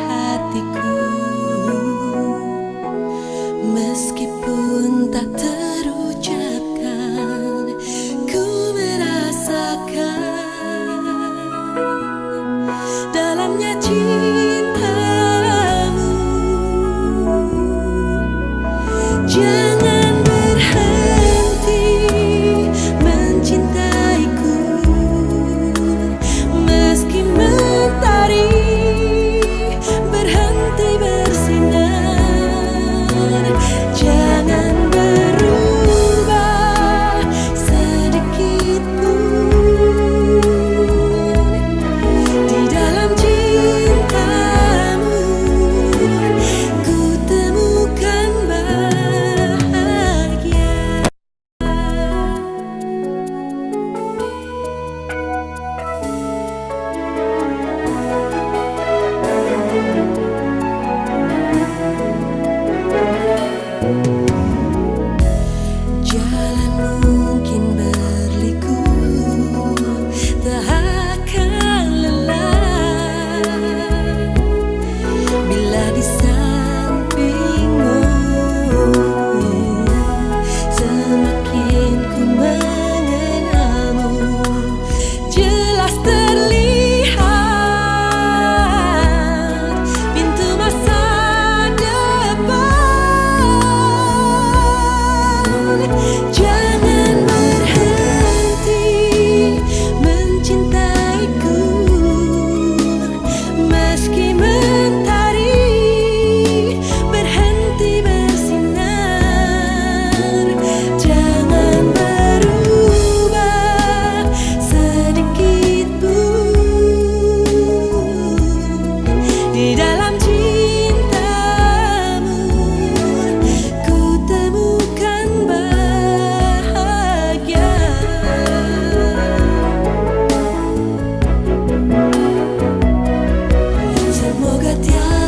hatiku, meskipun tak terucapkan, ku merasakan dalamnya cintamu. Jangan berhenti mencintaiku, meski mentari berhenti bersinar. Jangan berubah sedikit pun di dalam cintamu. Ku temukan bahagia. Jalan mungkin berliku, tak akan lelah bila di sampingmu. Semakin ku mengenalmu, jelas terlihat pintu masa depan. Jangan berhenti mencintaiku, meski mentari berhenti bersinar. Jangan berubah sedikit pun di dalam cintamu. Ku temukan bahagia. Semoga tiada